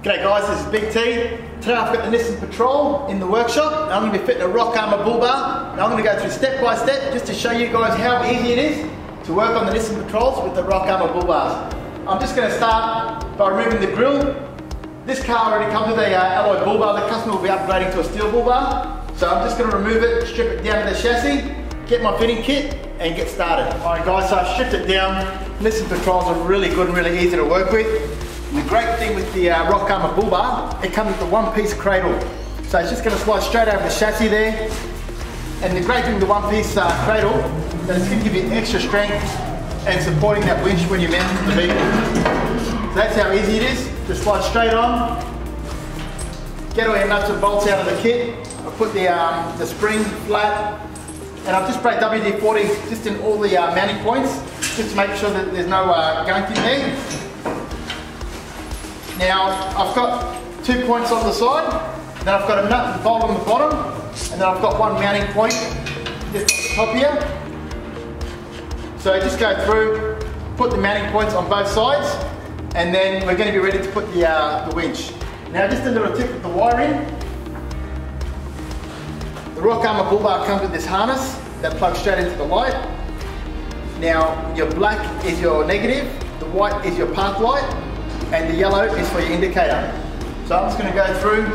G'day guys, this is Big T. Today I've got the Nissan Patrol in the workshop. I'm going to be fitting a Rockarmor bull bar. Now I'm going to go through step by step just to show you guys how easy it is to work on the Nissan Patrols with the Rockarmor bull bars. I'm just going to start by removing the grille. This car already comes with a alloy bull bar. The customer will be upgrading to a steel bull bar. So I'm just going to remove it, strip it down to the chassis, get my fitting kit and get started. Alright guys, so I've stripped it down. Nissan Patrols are really good and really easy to work with. And the great thing with the Rockarmor bull bar, it comes with the one-piece cradle. So it's just going to slide straight over the chassis there. And the great thing with the one-piece cradle, that it's going to give you extra strength and supporting that winch when you mount the vehicle. So that's how easy it is. Just slide straight on. Get all your nuts and bolts out of the kit. I'll put the spring flat. And I've just sprayed WD-40 just in all the mounting points, just to make sure that there's no gunk in there. Now, I've got 2 points on the side, then I've got a nut and bolt on the bottom, and then I've got one mounting point just on the top here. So just go through, put the mounting points on both sides, and then we're going to be ready to put the winch. Now just a little tip with the wiring. The Rockarmor bull bar comes with this harness that plugs straight into the light. Now your black is your negative, the white is your path light, and the yellow is for your indicator. So I'm just going to go through,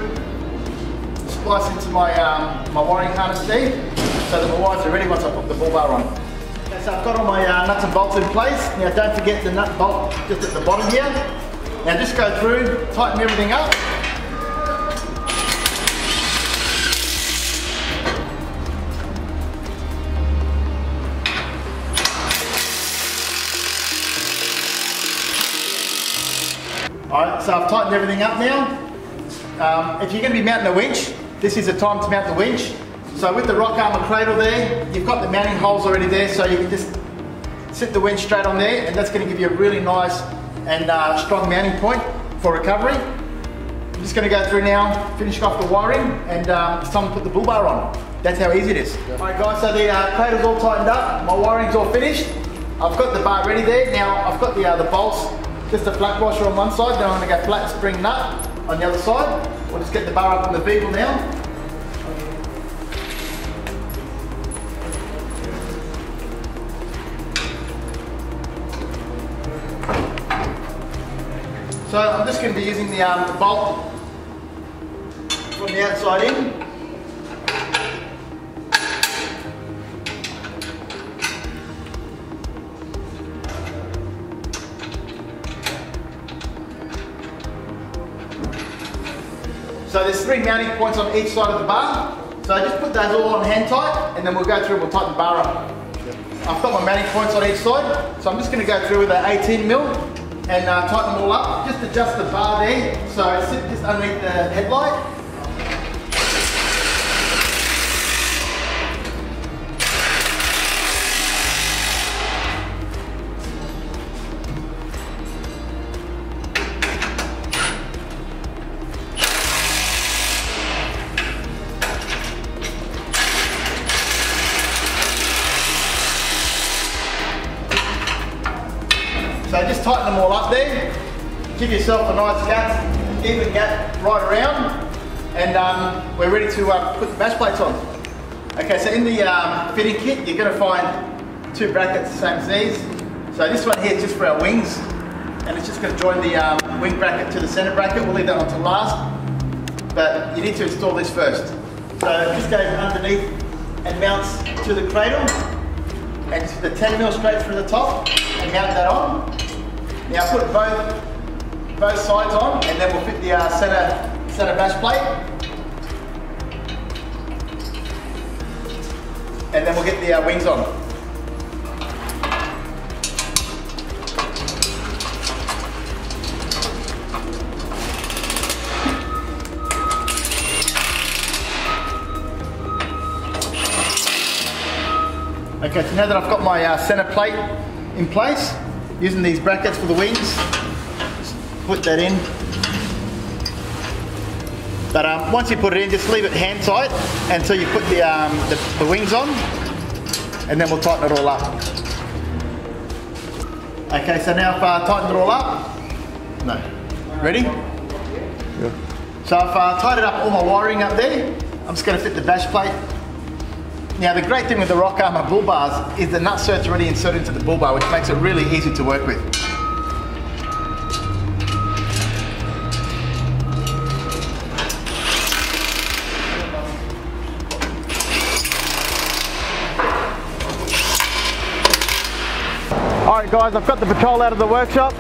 splice into my wiring harness there, so that my wires are ready once I put the bull bar on. Okay, so I've got all my nuts and bolts in place. Now don't forget the nut and bolt just at the bottom here. Now just go through, tighten everything up. Alright, so I've tightened everything up now. If you're going to be mounting a winch, this is the time to mount the winch. So with the Rockarmor cradle there, you've got the mounting holes already there, so you can just sit the winch straight on there, and that's going to give you a really nice and strong mounting point for recovery. I'm just going to go through now, finish off the wiring, and it's time to put the bull bar on. That's how easy it is. Alright guys, so the cradle's all tightened up, my wiring's all finished. I've got the bar ready there. Now I've got the bolts. Just a flat washer on one side, then I'm going to go flat spring nut on the other side. We'll just get the bar up on the vehicle now. So I'm just going to be using the bolt from the outside in. So there's 3 mounting points on each side of the bar. So I just put those all on hand tight, and then we'll go through and we'll tighten the bar up. I've got my mounting points on each side, so I'm just going to go through with an 18mm and tighten them all up. Just adjust the bar there, so it sits just underneath the headlight. So just tighten them all up there, give yourself a nice gap, even gap right around, and we're ready to put the bash plates on. Okay, so in the fitting kit you're going to find 2 brackets the same as these. So this one here is just for our wings, and it's just going to join the wing bracket to the centre bracket. We'll leave that on to last, but you need to install this first. So this goes underneath and mounts to the cradle, and just the 10mm straight through the top and mount that on. Now put both sides on, and then we'll fit the center bash plate, and then we'll get the wings on. Okay, so now that I've got my center plate in place, using these brackets for the wings, just put that in. But once you put it in, just leave it hand tight until you put the wings on, and then we'll tighten it all up. Okay, so now I've tightened it all up. No. Ready? Yeah. So I've tied up all my wiring up there. I'm just going to fit the dash plate. Now the great thing with the Rockarmor bull bars is the nutsert's already inserted into the bull bar, which makes it really easy to work with. Alright guys, I've got the Patrol out of the workshop.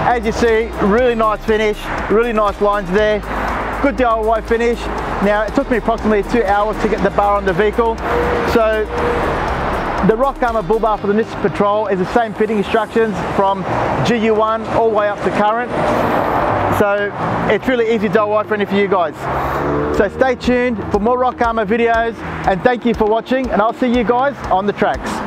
As you see, really nice finish, really nice lines there. Good DIY finish. Now it took me approximately 2 hours to get the bar on the vehicle. So the Rockarmor bull bar for the Nissan Patrol is the same fitting instructions from GU1 all the way up to current. So it's really easy DIY friendly for you guys. So stay tuned for more Rockarmor videos, and thank you for watching, and I'll see you guys on the tracks.